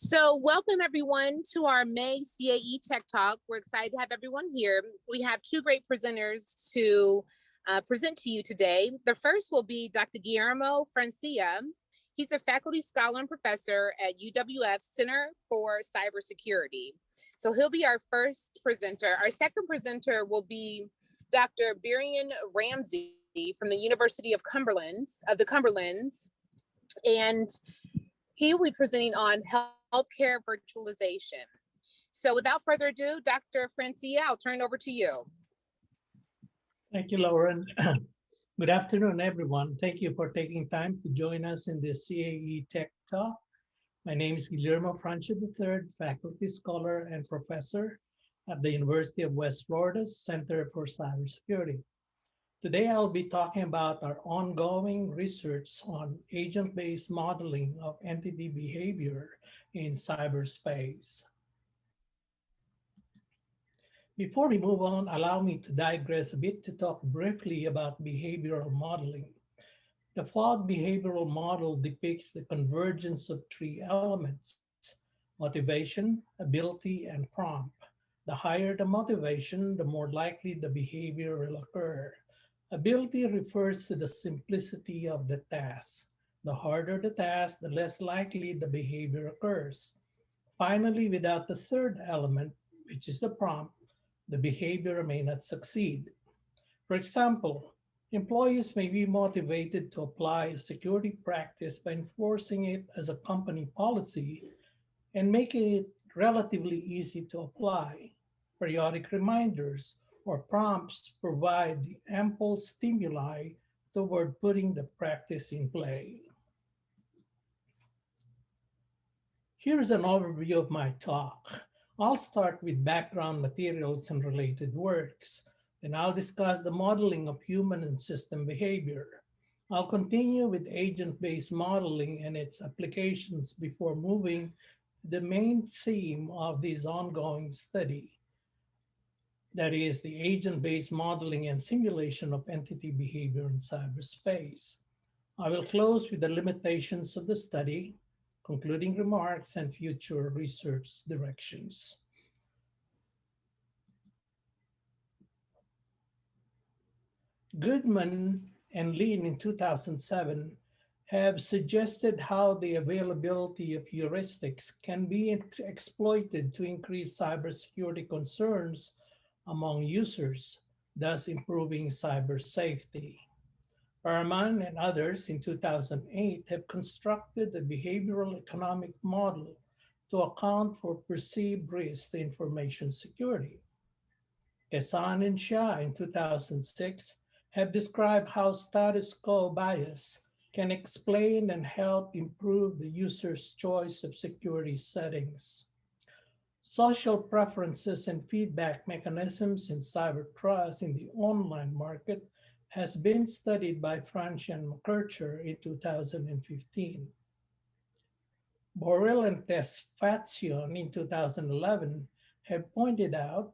So welcome everyone to our May CAE Tech Talk. We're excited to have everyone here. We have two great presenters to present to you today. The first will be Dr. Guillermo Francia. He's a faculty scholar and professor at UWF Center for Cybersecurity. So he'll be our first presenter. Our second presenter will be Dr. Birian Ramsey from the University of the Cumberlands. And he will be presenting on healthcare virtualization. So without further ado, Dr. Francia, I'll turn it over to you. Thank you, Lauren. Good afternoon, everyone. Thank you for taking time to join us in this CAE Tech Talk. My name is Guillermo Francia III, faculty scholar and professor at the University of West Florida's Center for Cybersecurity. Today, I'll be talking about our ongoing research on agent-based modeling of entity behavior in cyberspace. Before we move on, allow me to digress a bit to talk briefly about behavioral modeling. The Fogg behavioral model depicts the convergence of three elements: motivation, ability, and prompt. The higher the motivation, the more likely the behavior will occur. Ability refers to the simplicity of the task. The harder the task, the less likely the behavior occurs. Finally, without the third element, which is the prompt, the behavior may not succeed. For example, employees may be motivated to apply a security practice by enforcing it as a company policy and making it relatively easy to apply. Periodic reminders or prompts provide the ample stimuli toward putting the practice in play. Here's an overview of my talk. I'll start with background materials and related works. Then I'll discuss the modeling of human and system behavior. I'll continue with agent-based modeling and its applications before moving to the main theme of this ongoing study. That is the agent-based modeling and simulation of entity behavior in cyberspace. I will close with the limitations of the study, concluding remarks, and future research directions. Goodman and Lin in 2007 have suggested how the availability of heuristics can be exploited to increase cybersecurity concerns among users, thus improving cyber safety. Berman and others in 2008 have constructed a behavioral economic model to account for perceived risk to information security. Kesan and Shah in 2006 have described how status quo bias can explain and help improve the user's choice of security settings. Social preferences and feedback mechanisms in cyber trust in the online market has been studied by Francia and McKercher in 2015. Borrell and Tesfatsion in 2011 have pointed out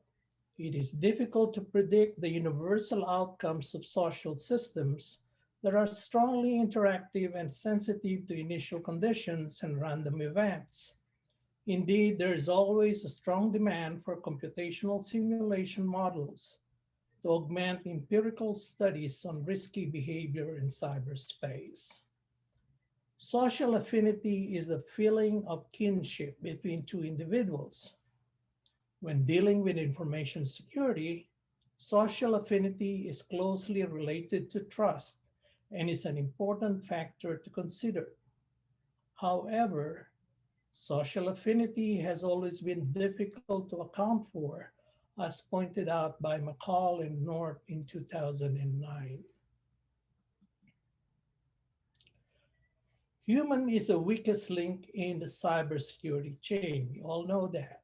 it is difficult to predict the universal outcomes of social systems that are strongly interactive and sensitive to initial conditions and random events. Indeed, there is always a strong demand for computational simulation models to augment empirical studies on risky behavior in cyberspace. Social affinity is the feeling of kinship between two individuals. When dealing with information security, social affinity is closely related to trust and is an important factor to consider. However, social affinity has always been difficult to account for, as pointed out by McCall and North in 2009. Human is the weakest link in the cybersecurity chain. We all know that.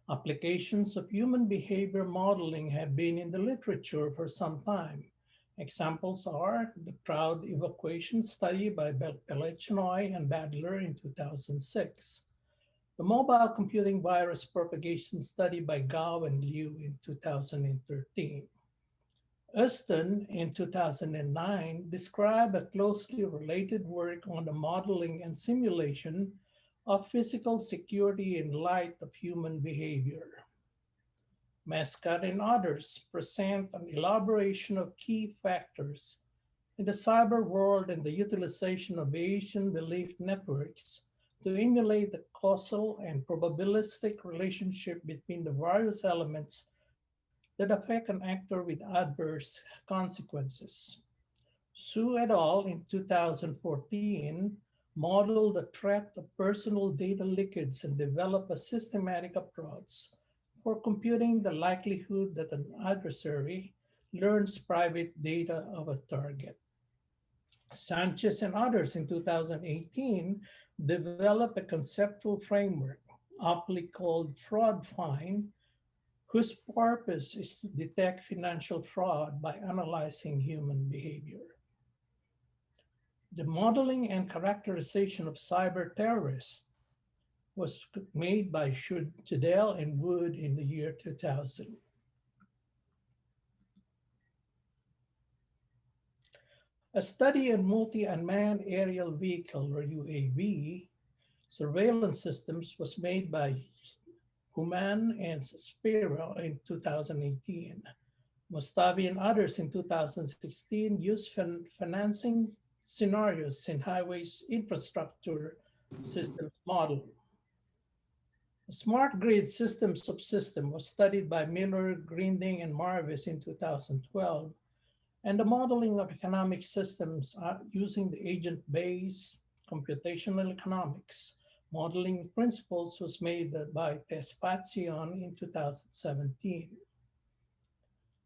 Applications of human behavior modeling have been in the literature for some time. Examples are the crowd evacuation study by Pelechinoy and Badler in 2006, the mobile computing virus propagation study by Gao and Liu in 2013. Uston in 2009 described a closely related work on the modeling and simulation of physical security in light of human behavior. Mascot and others present an elaboration of key factors in the cyber world and the utilization of Bayesian belief networks to emulate the causal and probabilistic relationship between the various elements that affect an actor with adverse consequences. Su et al. In 2014 modeled the threat of personal data leakage and developed a systematic approach for computing the likelihood that an adversary learns private data of a target. Sanchez and others in 2018 developed a conceptual framework, aptly called Fraud Find, whose purpose is to detect financial fraud by analyzing human behavior. The modeling and characterization of cyber terrorists was made by Tudell and Wood in the year 2000. A study on multi-unmanned aerial vehicle, or UAV, surveillance systems was made by Human and Spiro in 2018. Mustavi and others in 2016 used financing scenarios in highways infrastructure systems model. A smart grid system subsystem was studied by Miller, Grinding, and Marvis in 2012, and the modeling of economic systems using the agent-based computational economics modeling principles was made by Tesfatsion in 2017.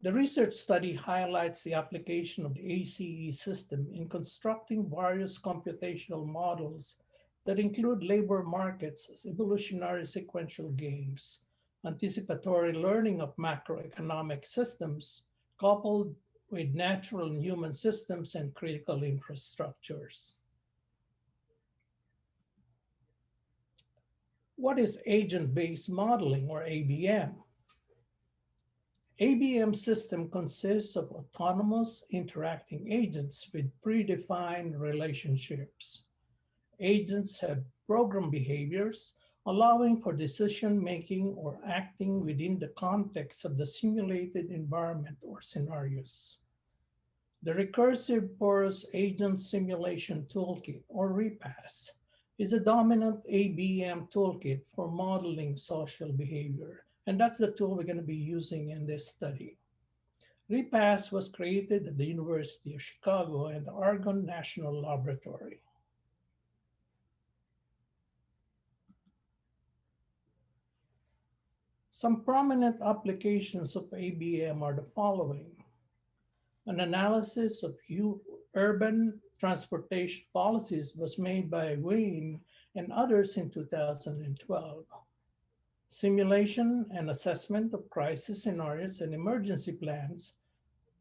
The research study highlights the application of the ACE system in constructing various computational models that include labor markets as evolutionary sequential games, anticipatory learning of macroeconomic systems, coupled with natural and human systems and critical infrastructures. What is agent-based modeling, or ABM? ABM system consists of autonomous interacting agents with predefined relationships. Agents have program behaviors, allowing for decision-making or acting within the context of the simulated environment or scenarios. The Recursive Porous Agent Simulation Toolkit, or RePAS, is a dominant ABM toolkit for modeling social behavior, and that's the tool we're going to be using in this study. RePAS was created at the University of Chicago and the Argonne National Laboratory. Some prominent applications of ABM are the following. An analysis of urban transportation policies was made by Wayne and others in 2012. Simulation and assessment of crisis scenarios and emergency plans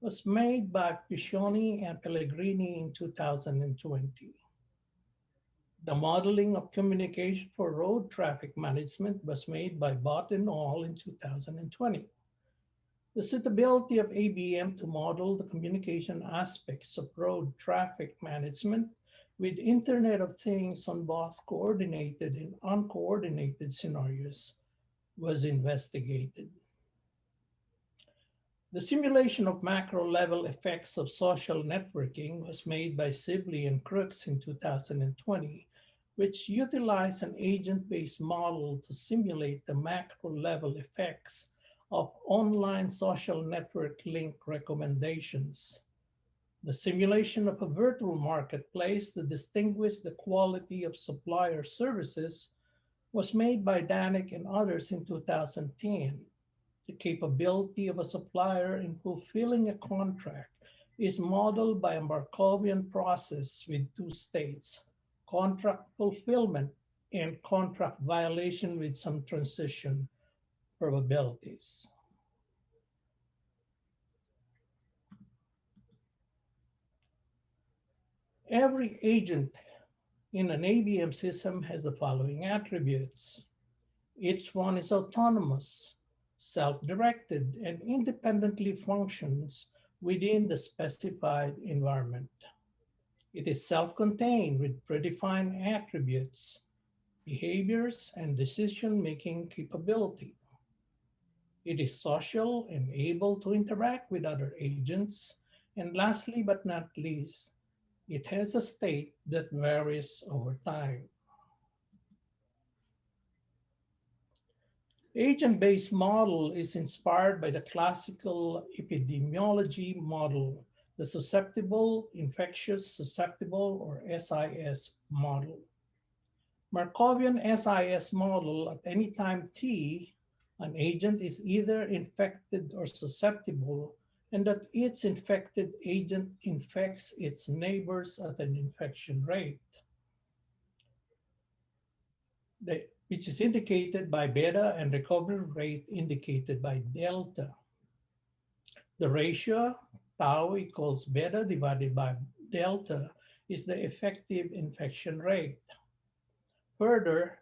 was made by Piscioni and Pellegrini in 2020. The modeling of communication for road traffic management was made by Bott and al. In 2020. The suitability of ABM to model the communication aspects of road traffic management with Internet of Things on both coordinated and uncoordinated scenarios was investigated. The simulation of macro-level effects of social networking was made by Sibley and Crooks in 2020, which utilized an agent-based model to simulate the macro-level effects of online social network link recommendations. The simulation of a virtual marketplace to distinguish the quality of supplier services was made by Danik and others in 2010. The capability of a supplier in fulfilling a contract is modeled by a Markovian process with two states, contract fulfillment and contract violation with some transition probabilities. Every agent in an ABM system has the following attributes. Each one is autonomous, self-directed, and independently functions within the specified environment. It is self-contained with predefined attributes. behaviors, and decision-making capability. It is social and able to interact with other agents. And lastly but not least, it has a state that varies over time. Agent-based model is inspired by the classical epidemiology model, the susceptible, infectious, susceptible, or SIS model. Markovian SIS model, at any time t, an agent is either infected or susceptible, and that its infected agent infects its neighbors at an infection rate, which is indicated by beta, and recovery rate indicated by delta. The ratio tau equals beta divided by delta is the effective infection rate. Further,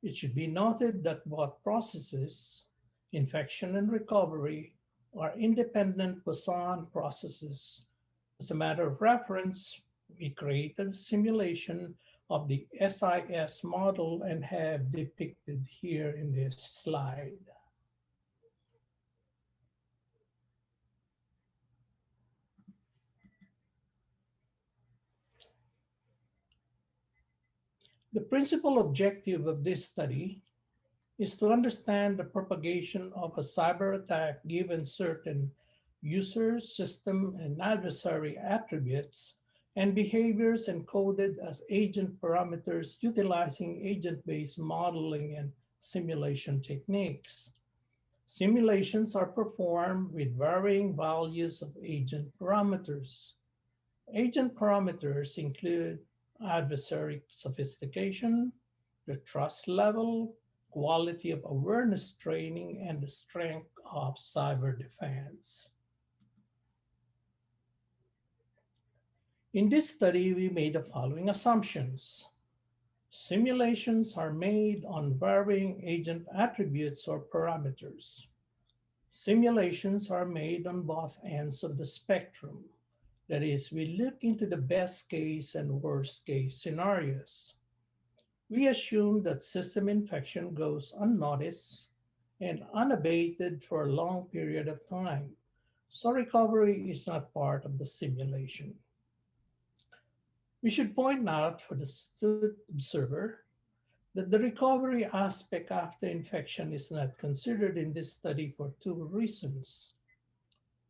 it should be noted that both processes, infection and recovery, are independent Poisson processes. As a matter of reference, we created a simulation of the SIS model and have depicted here in this slide. The principal objective of this study is to understand the propagation of a cyber attack given certain user, system, and adversary attributes and behaviors encoded as agent parameters utilizing agent-based modeling and simulation techniques. Simulations are performed with varying values of agent parameters. Agent parameters include adversary sophistication, the trust level, quality of awareness training, and the strength of cyber defense. In this study, we made the following assumptions. Simulations are made on varying agent attributes or parameters. Simulations are made on both ends of the spectrum. That is, we look into the best case and worst case scenarios. We assume that system infection goes unnoticed and unabated for a long period of time, so recovery is not part of the simulation. We should point out for the astute observer that the recovery aspect after infection is not considered in this study for two reasons.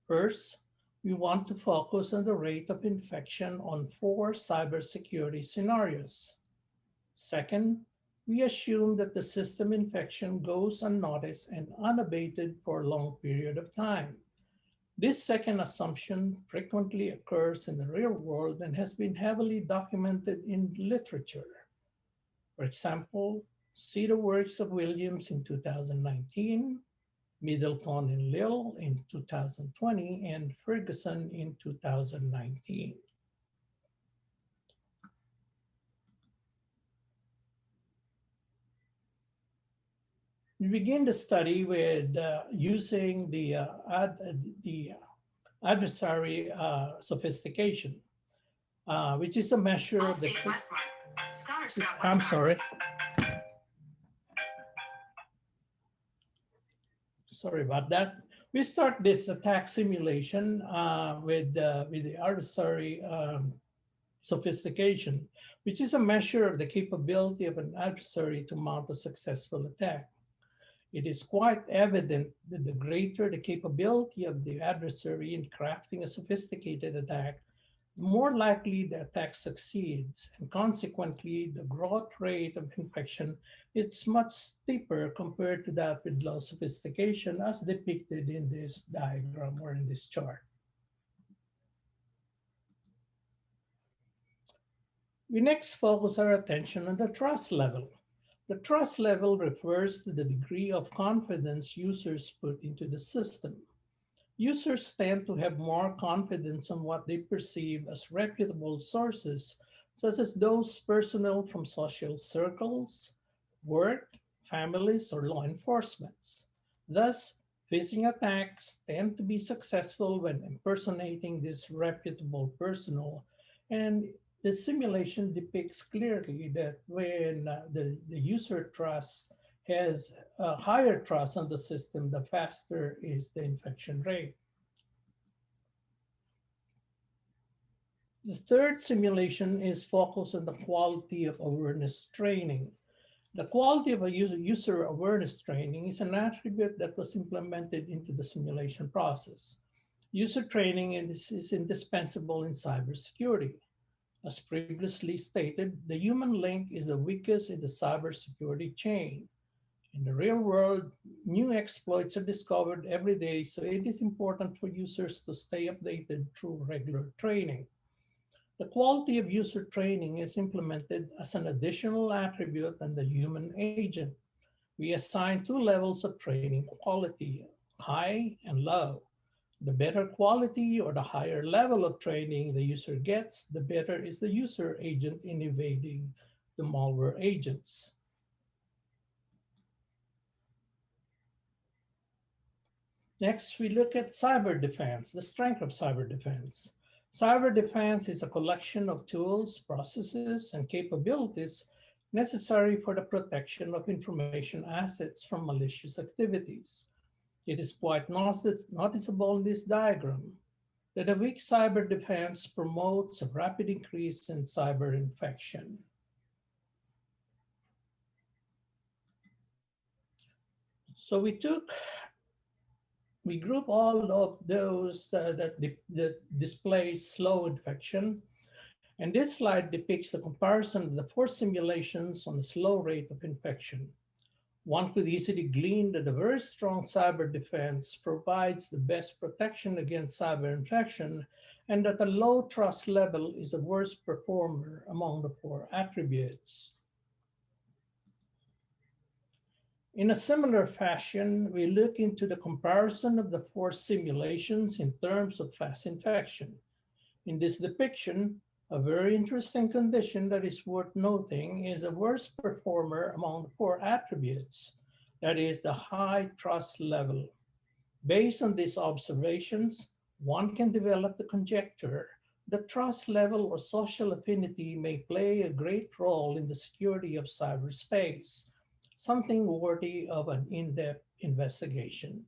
First, we want to focus on the rate of infection on 4 cybersecurity scenarios. Second, we assume that the system infection goes unnoticed and unabated for a long period of time. This second assumption frequently occurs in the real world and has been heavily documented in literature. For example, see the works of Williams in 2019, Middleton and Lill in 2020, and Ferguson in 2019. We begin the study with using the adversary sophistication, which is a measure of the... I'm sorry. Sorry about that. We start this attack simulation with the adversary sophistication, which is a measure of the capability of an adversary to mount a successful attack. It is quite evident that the greater the capability of the adversary in crafting a sophisticated attack, the more likely the attack succeeds, and consequently, the growth rate of infection is much steeper compared to that with low sophistication, as depicted in this diagram or in this chart. We next focus our attention on the trust level. The trust level refers to the degree of confidence users put into the system. Users tend to have more confidence on what they perceive as reputable sources, such as those personnel from social circles, work, families, or law enforcement. Thus, phishing attacks tend to be successful when impersonating this reputable personnel, and the simulation depicts clearly that when the user trust has a higher trust on the system, the faster is the infection rate. The third simulation is focused on the quality of awareness training. The quality of a user awareness training is an attribute that was implemented into the simulation process. User training is indispensable in cybersecurity. As previously stated, the human link is the weakest in the cybersecurity chain. In the real world, new exploits are discovered every day, so it is important for users to stay updated through regular training. The quality of user training is implemented as an additional attribute on the human agent. We assign two levels of training quality, high and low. The better quality or the higher level of training the user gets, the better is the user agent in evading the malware agents. Next, we look at cyber defense, the strength of cyber defense. Cyber defense is a collection of tools, processes, and capabilities necessary for the protection of information assets from malicious activities. It is quite noticeable in this diagram that a weak cyber defense promotes a rapid increase in cyber infection. So we group all of those that display slow infection. And this slide depicts the comparison of the four simulations on the slow rate of infection. One could easily glean that a very strong cyber defense provides the best protection against cyber infection, and that a low trust level is the worst performer among the four attributes. In a similar fashion, we look into the comparison of the four simulations in terms of fast infection. In this depiction, a very interesting condition that is worth noting is the worst performer among the four attributes, that is the high trust level. Based on these observations, one can develop the conjecture that trust level or social affinity may play a great role in the security of cyberspace, something worthy of an in-depth investigation.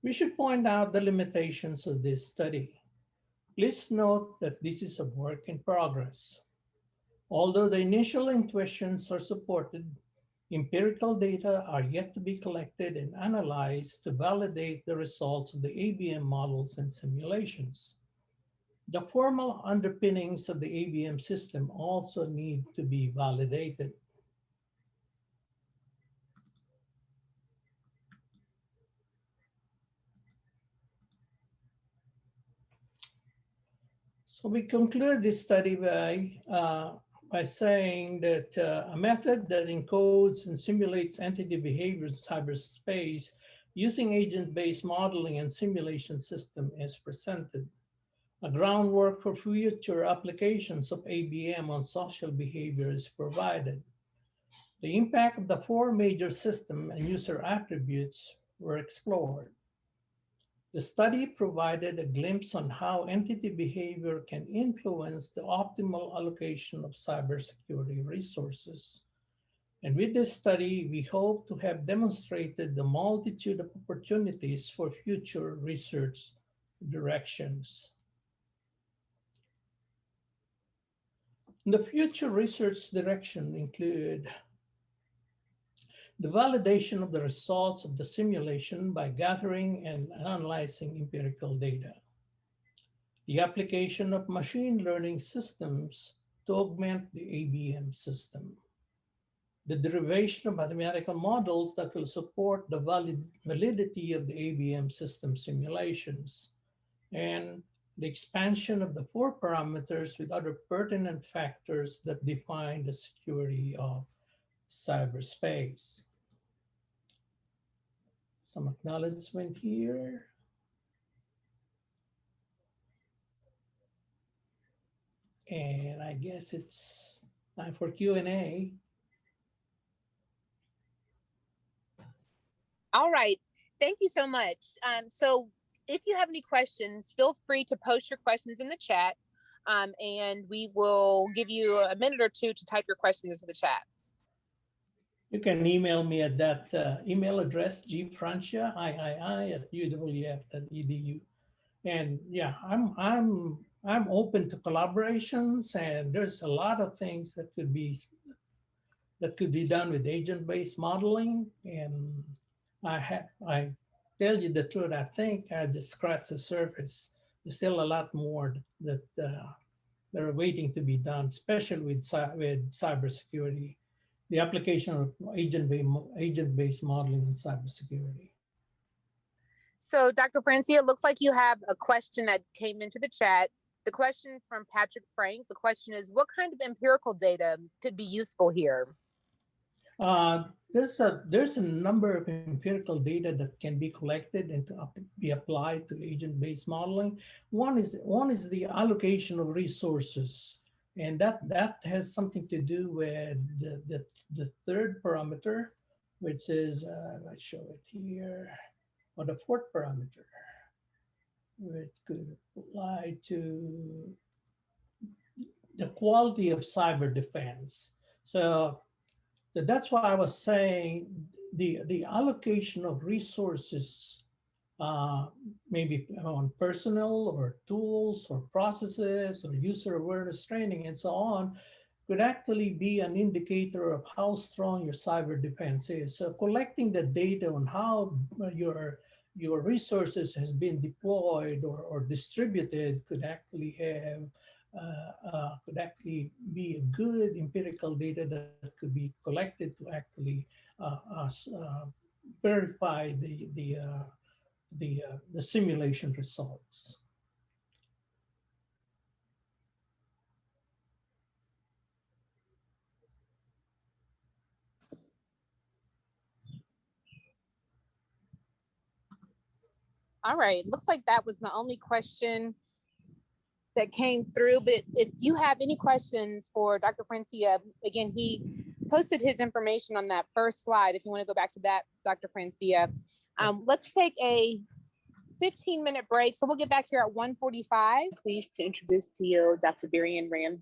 We should point out the limitations of this study. Please note that this is a work in progress. Although the initial intuitions are supported, empirical data are yet to be collected and analyzed to validate the results of the ABM models and simulations. The formal underpinnings of the ABM system also need to be validated. So we conclude this study by saying that a method that encodes and simulates entity behavior in cyberspace using agent-based modeling and simulation system is presented. A groundwork for future applications of ABM on social behavior is provided. The impact of the four major system and user attributes were explored. The study provided a glimpse on how entity behavior can influence the optimal allocation of cybersecurity resources. And with this study, we hope to have demonstrated the multitude of opportunities for future research directions. The future research direction include the validation of the results of the simulation by gathering and analyzing empirical data. The application of machine learning systems to augment the ABM system. The derivation of mathematical models that will support the validity of the ABM system simulations. And the expansion of the four parameters with other pertinent factors that define the security of cyberspace. Some acknowledgement here. And I guess it's time for Q&A. All right. Thank you so much. So if you have any questions, feel free to post your questions in the chat, and we will give you a minute or two to type your questions into the chat. You can email me at that email address, gfrancia@uwf.edu. And yeah, I'm open to collaborations, and there's a lot of things that could be done with agent-based modeling. And I tell you the truth, I think I just scratched the surface. There's still a lot more that are waiting to be done, especially with cybersecurity, the application of agent-based modeling in cybersecurity. So Dr. Francia, it looks like you have a question that came into the chat. The question is from Patrick Frank. The question is, what kind of empirical data could be useful here? There's a number of empirical data that can be collected and to be applied to agent-based modeling. One is the allocation of resources, and that has something to do with the third parameter, which is I show it here, or the fourth parameter, which could apply to the quality of cyber defense. So that's why I was saying the allocation of resources, maybe on personnel or tools or processes or user awareness training and so on, could actually be an indicator of how strong your cyber defense is. So collecting the data on how your resources has been deployed or distributed could actually be a good empirical data that could be collected to actually verify the simulation results. All right, looks like that was the only question that came through, but if you have any questions for Dr. Francia, again, he posted his information on that first slide. If you want to go back to that, Dr. Francia. Let's take a 15-minute break. So we'll get back here at 1:45. Pleased to introduce to you Dr. Darian Rand